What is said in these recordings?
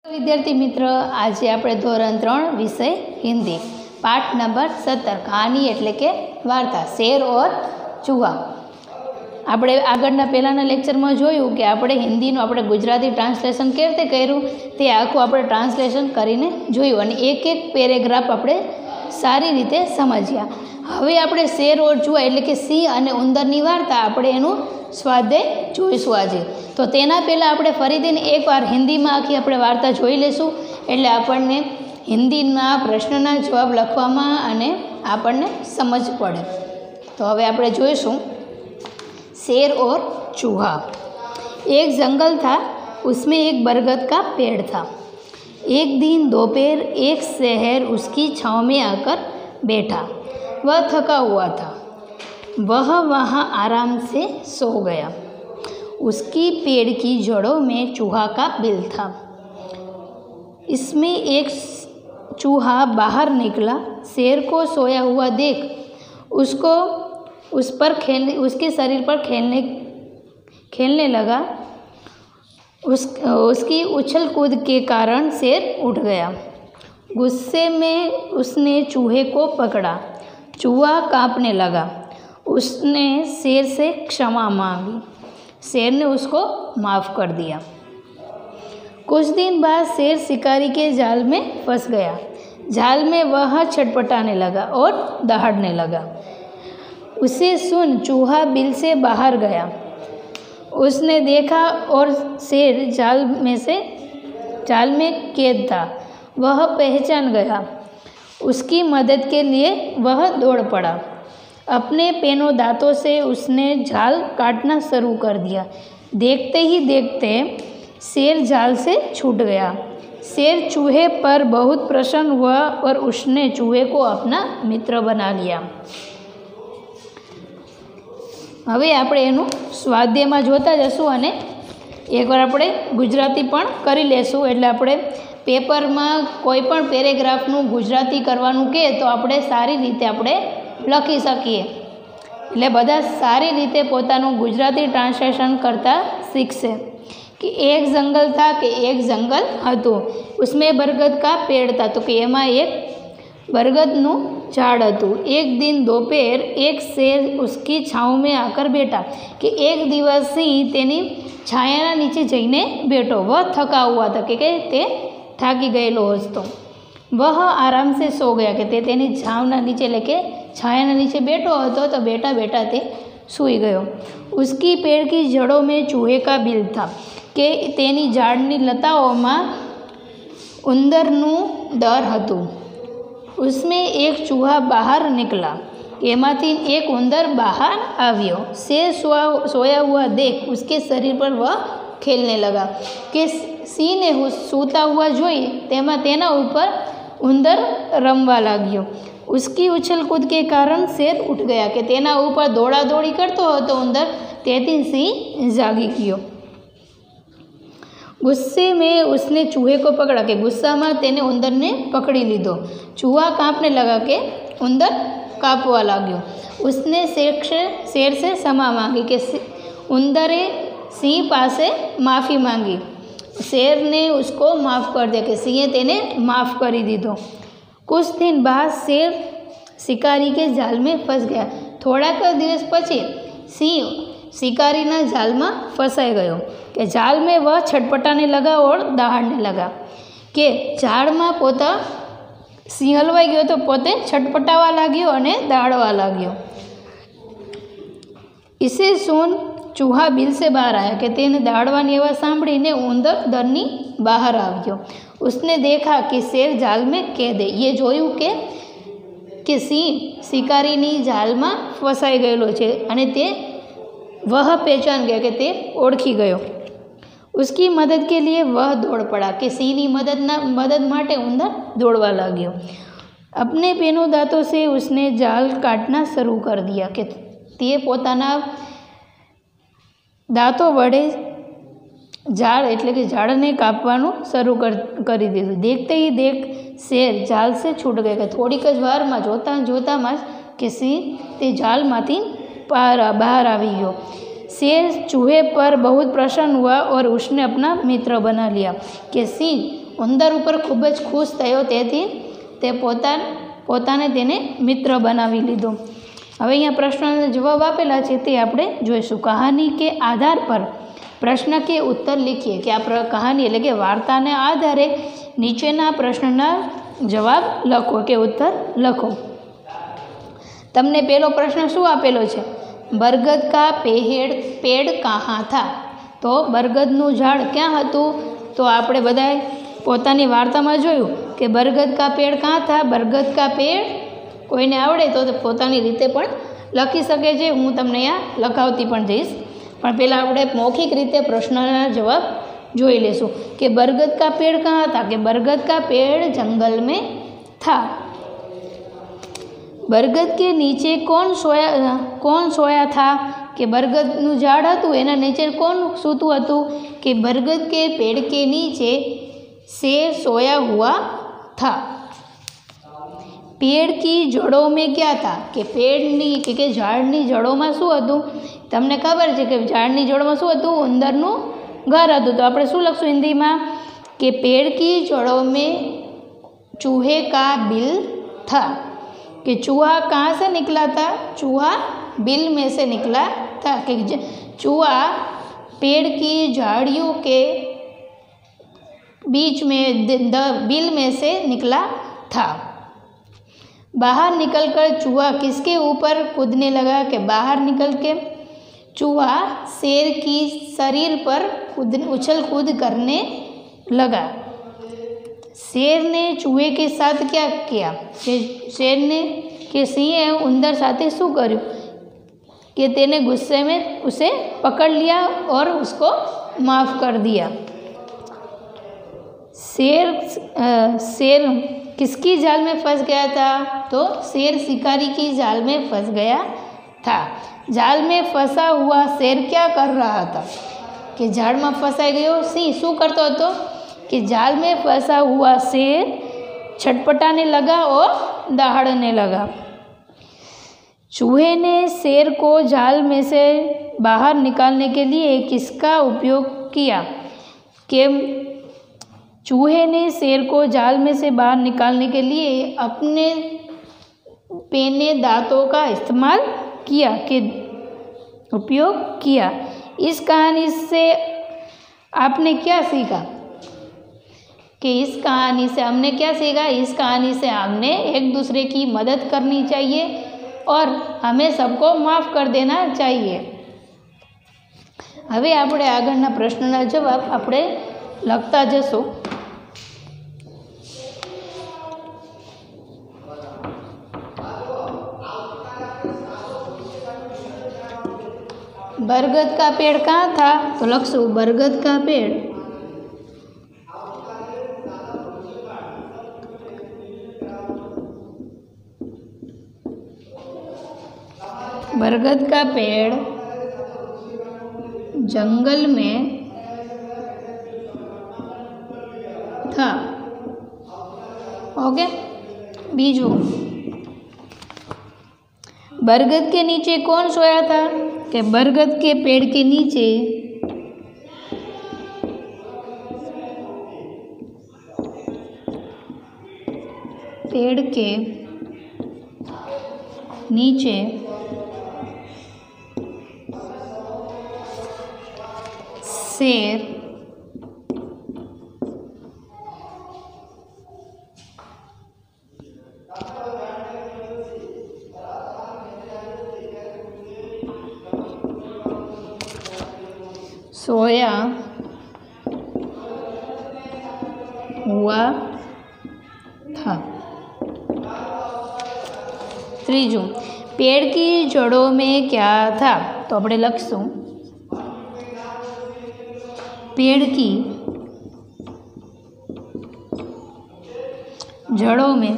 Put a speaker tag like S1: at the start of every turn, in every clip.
S1: विद्यार्थी मित्र, आज આપણે ધોરણ 3 વિષય હિન્દી પાઠ નંબર 17 કહાની એટલે કે વાર્તા શેર ઓર ચૂહા। આપણે આગળના પહેલાના લેક્ચરમાં જોયું કે આપણે હિન્દીનું આપણે ગુજરાતી ટ્રાન્સલેશન કેવી રીતે કર્યું તે આખું આપણે ટ્રાન્સલેશન કરીને જોયું અને એક એક પેરેગ્રાફ આપણે સારી રીતે સમજ્યા। હવે આપણે શેર ઓર ચૂહા એટલે કે સિંહ અને ઉંદરની વાર્તા આપણે એનું સ્વાધ્યાય જોઈશું આજે। તો તેના પહેલાં આપણે ફરીથી એકવાર હિન્દીમાં આખી આપણે વાર્તા જોઈ લઈશું એટલે આપણને હિન્દીના પ્રશ્નના જવાબ લખવામાં અને આપણને સમજ પડે। તો હવે આપણે જોઈશું शेर और चूहा। एक जंगल था, उसमें एक बरगद का पेड़ था। एक दिन दोपहर एक शहर उसकी छाँव में आकर बैठा। वह थका हुआ था। वह वहाँ आराम से सो गया। उसकी पेड़ की जड़ों में चूहा का बिल था। इसमें एक चूहा बाहर निकला। शेर को सोया हुआ देख उसके शरीर पर खेलने लगा। उसकी उछल कूद के कारण शेर उठ गया। गुस्से में उसने चूहे को पकड़ा। चूहा कांपने लगा। उसने शेर से क्षमा मांगी। शेर ने उसको माफ़ कर दिया। कुछ दिन बाद शेर शिकारी के जाल में फंस गया। जाल में वह छटपटाने लगा और दहाड़ने लगा। उसे सुन चूहा बिल से बाहर गया। उसने देखा और शेर जाल में कैद था। वह पहचान गया। उसकी मदद के लिए वह दौड़ पड़ा। अपने पेनों दांतों से उसने जाल काटना शुरू कर दिया। देखते ही देखते शेर जाल से छूट गया। शेर चूहे पर बहुत प्रसन्न हुआ और उसने चूहे को अपना मित्र बना लिया। હવે આપણે એનું સ્વાધ્યાયમાં જોતા જશું અને એકવાર આપણે ગુજરાતી પણ કરી લેશું એટલે આપણે પેપરમાં કોઈ પણ પેરેગ્રાફનું ગુજરાતી કરવાનું કહે તો આપણે સારી રીતે આપણે લખી શકીએ એટલે બધા સારી રીતે પોતાનું ગુજરાતી ટ્રાન્સલેશન કરતા શીખશે કે એક જંગલ था કે એક જંગલ હતું उसमें बरगद का पेड़ था तो કે એમાં એક बरगदનું झाड़ હતું। एक दिन दोपहर एक शेर उसकी छाँव में आकर बैठा कि एक दिवस सिंह तेनी छायाना नीचे जईने बैठो। वह थका हुआ था कि ते थाकी गયેલો હતો। वह आराम से सो गया कि ते तेनी छावना नीचे लेके छायाना नीचे बैठो હતો तो बैठा बैठा ते सूई गयो। उसकी पेड़ की जड़ों में चूहे का बिल था कि तेनी झाड़नी लताओं उंदरનું ડર હતું। उसमें एक चूहा बाहर निकला। एमाथी एक उंदर बाहर आव्यो। शेर सोया हुआ देख उसके शरीर पर वह खेलने लगा कि सिंह ने सूता हुआ जोई तेना ऊपर उंदर रमवा लाग्यो। उसकी उछल कूद के कारण शेर उठ गया कि तेना ऊपर दौड़ा दौड़ी करतो हतो उंदर तेथी सिंह जागी गयो। गुस्से में उसने चूहे को पकड़ा कि गुस्सा में तेने उंदर ने पकड़ी लीधो। चूहा कांपने लगा कि उंदर कांपवा लाग्यो। उसने शेर से क्षमा मांगी कि उंदरे सिंह पासे माफ़ी मांगी। शेर ने उसको माफ़ कर दिया कि सिंहे तेने माफ़ कर दीधो। कुछ दिन बाद शेर शिकारी के जाल में फंस गया। थोड़ाक दिवस पछी सिंह शिकारी जाल में फंसाई गयो कि जाल में वह छटपटाने लगा और दहाड़ने लगा कि झाड़ में पोता सिंह हलवाई गयो तो पोते छटपटावा लाग्यो अने दहाड़वा लाग्यो। इसे सुन चूहा बिल से बाहर आया कि तेने दहाड़वानी आवाज सांभळीने उंदर दरनी बाहर आव्यो। उसने देखा कि शेर जाल में कैद है। ये जोयुं कि सिंह शिकारीनी जाल में फसाई गયેલો છે અને તે वह पहचान गया कि ते ओळखी गयो। उसकी मदद के लिए वह दौड़ पड़ा कि सिंहनी मदद माटे उंदर दौड़वा लाग्यो। अपने पेनों दांतों से उसने जाल काटना शुरू कर दिया कि ते पोताना दांतों वडे झाड़ एटले कि झाड़ने कापवानुं शुरू करी दीधुं। देखते ही देख शेर जाल से छूट गया कि थोड़ीक ज वारमां जोतामां कि सिंह ते जालमांथी बाहर आवी गयो। शेर चूहे पर बहुत प्रसन्न हुआ और उसने अपना मित्र बना लिया कि सिंह ઉંદર ઉપર ખૂબ જ ખુશ થયો, તેથી તે પોતાને તેને મિત્ર બનાવી લીધો। હવે અહીંયા પ્રશ્નનો જવાબ આપેલા છે તે આપણે જોઈશું। કહાની કે આધાર પર પ્રશ્ન કે ઉત્તર લીખીએ, કે આ કહાની એટલે કે વાર્તાને આધારે નીચેના પ્રશ્નના જવાબ લખો કે ઉત્તર લખો। તમને પહેલો પ્રશ્ન શું આપેલો છે? બરગદ કા પેડ કહાં થા? તો બરગદનું ઝાડ ક્યાં હતું? તો આપણે બધાએ પોતાની વાર્તામાં જોયું કે બરગદ કા પેડ કહાં થા। બરગદ કા પેડ કોઈને આવડે તો પોતાની રીતે પણ લખી શકે છે, હું તમને અહીંયા લખાવતી પણ જઈશ, પણ પહેલાં આપણે મૌખિક રીતે પ્રશ્નના જવાબ જોઈ લેશું કે बरगद का पेड़ कहाँ था? कि बरगद का पेड़ जंगल में था। बरगद के नीचे कौन सोया था? कि बरगदનું ઝાડ હતું એના નીચે કોણ સૂતું હતું? कि बरगद के पेड़ के नीचे शेर सोया हुआ था। पेड़ की जड़ों में क्या था? कि पेड़नी કે ઝાડની જड़ों શું હતું? તમને ખબર છે કે ઝાડની જड़ों શું હતું? ઉંદરનું घर હતું। तो આપણે શું લખશું હિન્દીમાં? कि पेड़ की जड़ों में चूहे का बिल था। कि चूहा कहाँ से निकला था? चूहा बिल में से निकला था। कि चूहा पेड़ की झाड़ियों के बीच में बिल में से निकला था। बाहर निकलकर चूहा किसके ऊपर कूदने लगा? कि बाहर निकल के चूहा शेर की शरीर पर उछल कूद करने लगा। शेर ने चूहे के साथ क्या किया? कि शेर ने कि सिंहे उंदर साथे शू कर्यु? कि तेने गुस्से में उसे पकड़ लिया और उसको माफ़ कर दिया। शेर किसकी जाल में फंस गया था? तो शेर शिकारी की जाल में फंस गया था। जाल में फंसा हुआ शेर क्या कर रहा था? कि जाल में फंसाई गयो सिंह शू करतो हतो? कि जाल में फंसा हुआ शेर छटपटाने लगा और दहाड़ने लगा। चूहे ने शेर को जाल में से बाहर निकालने के लिए किसका उपयोग किया? कि चूहे ने शेर को जाल में से बाहर निकालने के लिए अपने पेने दांतों का इस्तेमाल किया, कि उपयोग किया। इस कहानी से आपने क्या सीखा? कि इस कहानी से हमने क्या सीखा? इस कहानी से हमने एक दूसरे की मदद करनी चाहिए और हमें सबको माफ़ कर देना चाहिए। હવે આપણે આગળના પ્રશ્નના જવાબ આપણે લખતા જશું। बरगद का पेड़ कहाँ था? तो लखशु बरगद का पेड़ बरगद का पेड़ जंगल में था। ओके। बीजू, बरगद के नीचे कौन सोया था? कि बरगद के पेड़ के नीचे शेर सोया हुआ था। तीजू, पेड़ की जड़ों में क्या था? तो अपने लखशु पेड़ की जड़ों में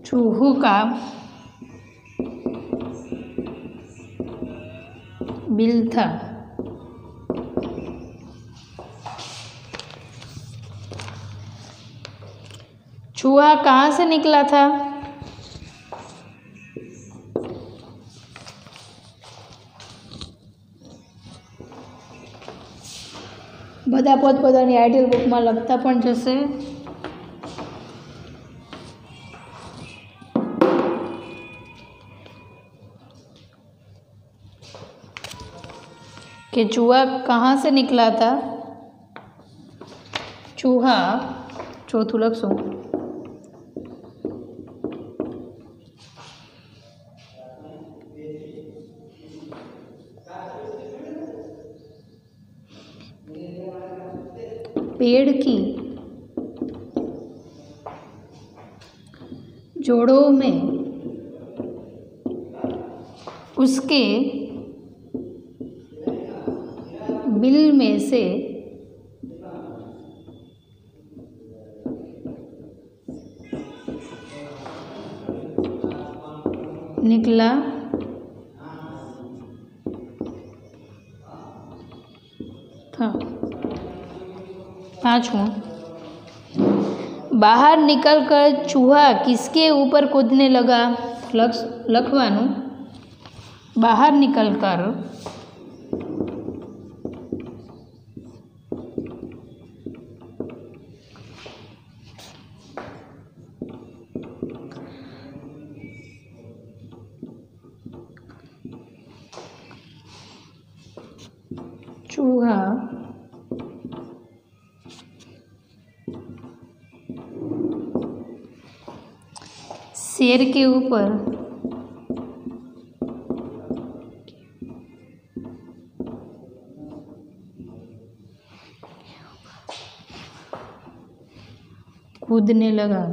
S1: चूहों का बिल था। चूहा कहाँ से निकला था? બધા પોતપોતાની આઈડિયલ બુકમાં લખતા પણ જશે। कि चूहा कहाँ से निकला था। चूहा चौथुं लखशो पेड़ की जोड़ों में उसके बिल में से निकला था। 5वां, बाहर निकलकर चूहा किसके ऊपर कूदने लगा। लखवानु बाहर निकलकर चूहा शेर के ऊपर कूदने लगा।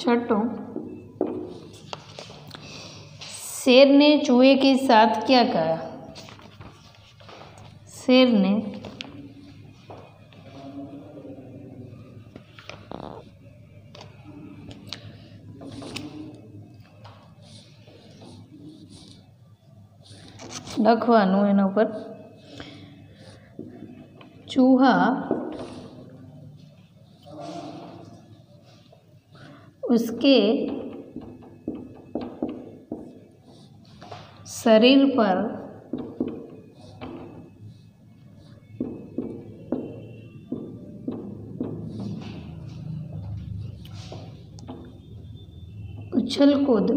S1: छठों, शेर ने चूहे के साथ क्या कहा। शेर ने લખવાનું એના ઉપર ચૂહા उसके शरीर पर उछल कूद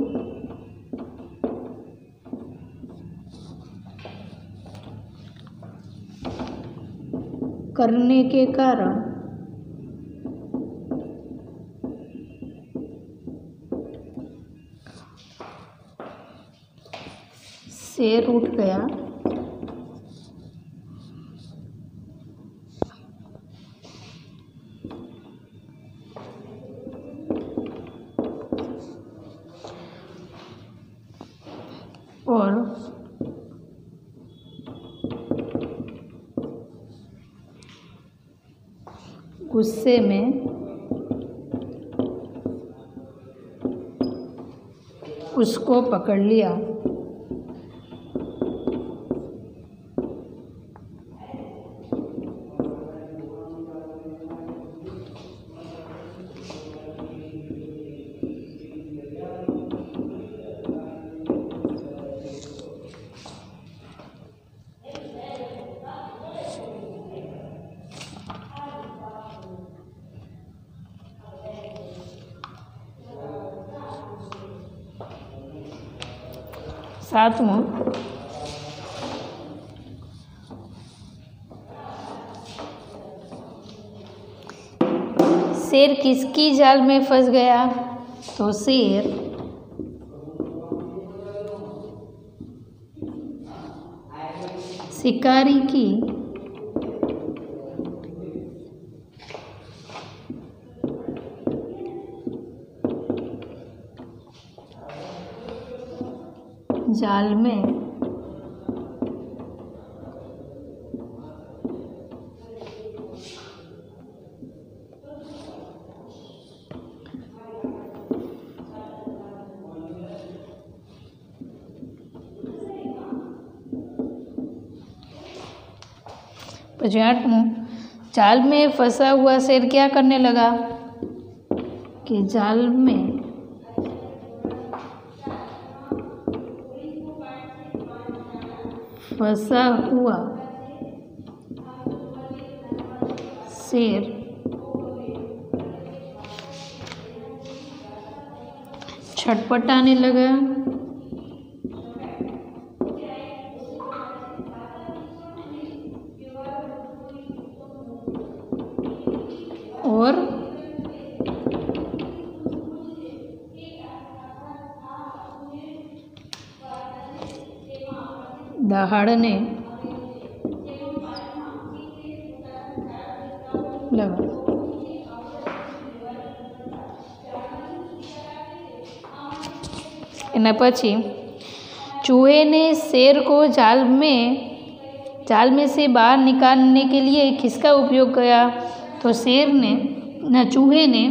S1: करने के कारण शेर उठ गया और गुस्से में उसको पकड़ लिया। सातवां, शेर किसकी जाल में फंस गया। तो शेर शिकारी की जाल में પછી 8मुं, जाल में फंसा हुआ शेर क्या करने लगा कि जाल में फंसा हुआ शेर छटपटाने लगा और दहाड़ने लगा। एना पछी चूहे ने शेर को जाल में से बाहर निकालने के लिए किसका उपयोग किया? तो चूहे ने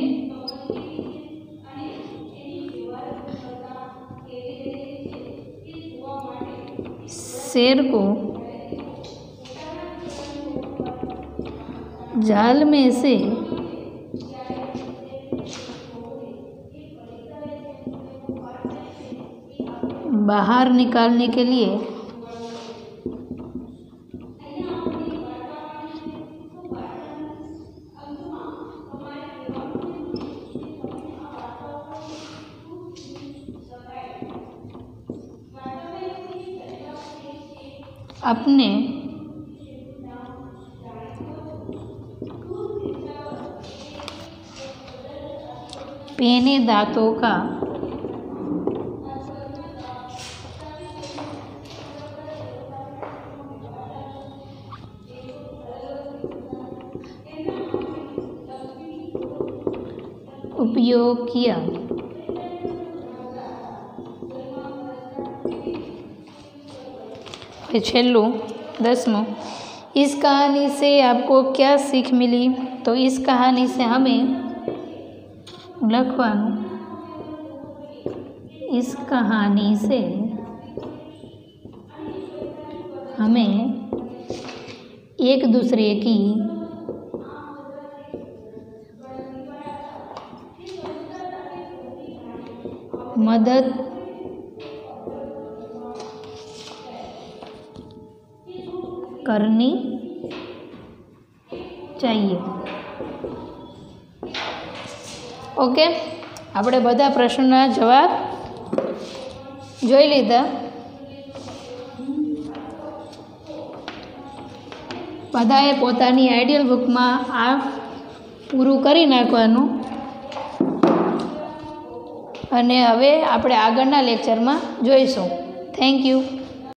S1: शेर को जाल में से बाहर निकालने के लिए अपने पेने दांतों का उपयोग किया। छेल्लू 10मुं, इस कहानी से आपको क्या सीख मिली? तो इस कहानी से हमें लखवानुं, इस कहानी से हमें एक दूसरे की मदद करनी चाहिए। ओके, આપણે બધા પ્રશ્નોના જવાબ જોઈ લીધા। બધાએ પોતાની આઈડિયલ બુકમાં આ પૂરું કરી નાખવાનું અને હવે આપણે આગળના લેક્ચરમાં જોઈશું। Thank you.